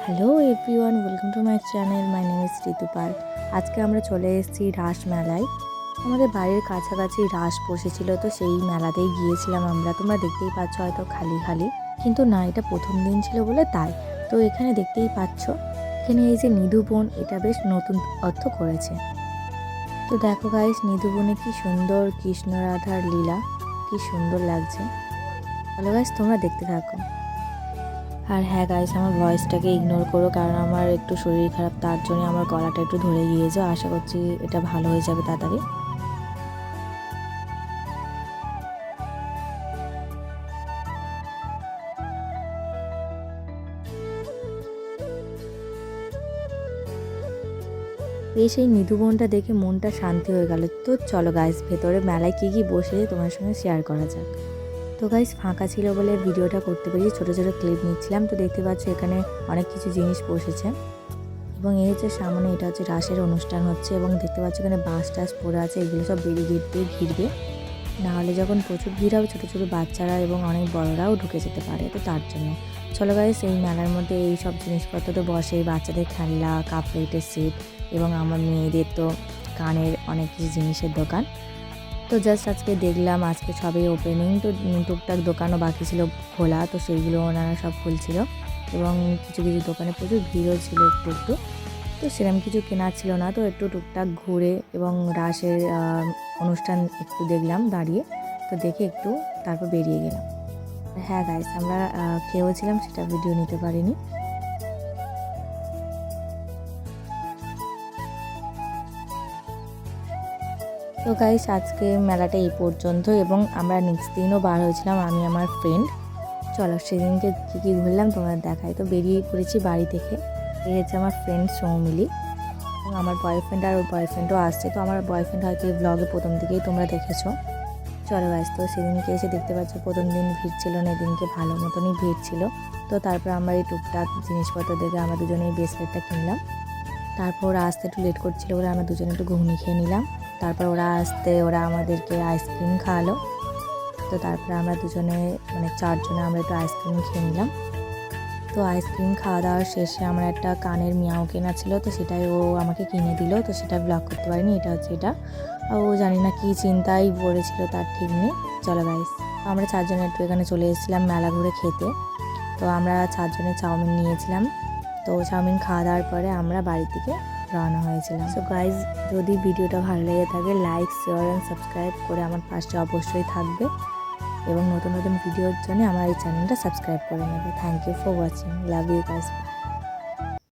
Hello everyone, welcome to my channel. My name is Ritupal. আজকে আমরা চলে এসেছি রাস মেলায়। আমাদের বাড়ির কাছাকাছি রাস বসেছিল, তো সেই মেলাতেই গিয়েছিলাম আমরা। তোমরা দেখতেই পাচ্ছ হয়তো খালি খালি, কিন্তু না, এটা প্রথম দিন ছিল বলে তাই। তো এখানে দেখতেই পাচ্ছ, এখানে এই যে নিধুবন, এটা বেশ নতুন অর্থ করেছে। তো দেখো গাইস, নিধুবনে কি সুন্দর কৃষ্ণ রাধার লীলা, কি সুন্দর লাগছে। ভালো গাইস, তোমরা দেখতে থাকো। আর হ্যাঁ গাইস, আমার ভয়েসটাকে ইগনোর করো, কারণ আমার একটু শরীর খারাপ, তার জন্য আমার গলাটা একটু ধরে গিয়েছে। আশা করছি এটা ভালো হয়ে যাবে তাড়াতাড়ি। এই সেই নিধুবনটা দেখে মনটা শান্তি হয়ে গেল। তো চলো গাইস, ভেতরে মেলায় কী কী বসেছে তোমার সঙ্গে শেয়ার করা যাক। তো গাইস, ফাঁকা ছিল বলে ভিডিওটা করতে পেরেছি, ছোটো ছোটো ক্লিপ নিচ্ছিলাম। তো দেখতে পাচ্ছ এখানে অনেক কিছু জিনিস বসেছে, এবং এই হচ্ছে সামনে, এটা হচ্ছে রাসের অনুষ্ঠান হচ্ছে। এবং দেখতে পাচ্ছ এখানে বাঁশ টাস পড়ে আছে, এগুলো সব ব্যারিকেড দিয়ে ঘিরবে, নাহলে যখন প্রচুর ভিড় হবে ছোটো ছোটো বাচ্চারা এবং অনেক বড়রাও ঢুকে যেতে পারে। তো তার জন্য চলো গাইস, এই মেলার মধ্যে এই সব জিনিসপত্র তো বসে, বাচ্চাদের খেলনা, কাপ প্লেটের সেট, এবং আমার মেয়েদের তো কানের অনেক কিছু জিনিসের দোকান। তো জাস্ট আজকে দেখলাম, আজকে সবই ওপেনিং, তো টুকটাক দোকানও বাকি ছিল খোলা, তো সেইগুলো ওনারা সব খুলছিল। এবং কিছু কিছু দোকানে প্রচুর ভিড়ও ছিল একটু একটু। তো সেরকম কিছু কেনার ছিল না, তো একটু টুকটাক ঘুরে এবং রাসের অনুষ্ঠান একটু দেখলাম দাঁড়িয়ে। তো দেখে একটু তারপর বেরিয়ে গেলাম। হ্যাঁ গাইস, আমরা খেয়েও ছিলাম, সেটা ভিডিও নিতে পারিনি। তো গাইস, আজকে মেলাটা এই পর্যন্ত, এবং আমরা নেক্সট দিনও বার হয়েছিলাম আমি আমার ফ্রেন্ড। চলো সেদিনকে কী কী ঘুরলাম তোমার দেখাই। তো বেরিয়ে পড়েছি বাড়ি থেকে। এই হচ্ছে আমার ফ্রেন্ড সৌমিলি, এবং আমার বয়ফ্রেন্ড, আর ওর বয়ফ্রেন্ডও আসছে। তো আমার বয়ফ্রেন্ড হয়তো এই ব্লগে প্রথম দিকেই তোমরা দেখেছো। চলো গাইস, তো সেদিনকে এসে দেখতে পাচ্ছ প্রথম দিন ভিড় ছিল না, এদিনকে ভালো মতনই ভিড় ছিল। তো তারপর আমরা এই টুকটাক জিনিসপত্র দেখে আমরা দুজনে এই ব্রেসলেটটা কিনলাম। তারপর ওরা আসতে একটু লেট করছিল বলে আমরা দুজনে একটু ঘুগনি খেয়ে নিলাম। তারপর ওরা আমাদেরকে আইসক্রিম খাওয়ালো। তো তারপরে আমরা দুজনে, মানে চারজনে, আমরা একটু আইসক্রিম খেয়ে নিলাম। তো আইসক্রিম খাওয়া দাওয়ার শেষে আমার একটা কানের মিয়াও কেনা ছিল, তো সেটাই ও আমাকে কিনে দিল। তো সেটা ব্লগ করতে পারিনি, এটা হচ্ছে এটা। ও জানি না কী চিন্তায় পড়েছিল, তার ঠিক নেই। চলো গাইস, আমরা চারজনে একটু এখানে চলে এসেছিলাম মেলা ঘুরে খেতে। তো আমরা চারজনে চাউমিন নিয়েছিলাম। তো চাউমিন খাওয়া দাওয়ার পরে আমরা বাড়ি থেকে রওনা হয়েছিলাম। সো গাইজ, যদি ভিডিওটা ভালো লেগে থাকে, লাইক, শেয়ার অ্যান্ড সাবস্ক্রাইব করে আমার পাশে অবশ্যই থাকবে, এবং নতুন নতুন ভিডিওর জন্য আমার এই চ্যানেলটা সাবস্ক্রাইব করে নেবে। Thank you for watching, love you guys.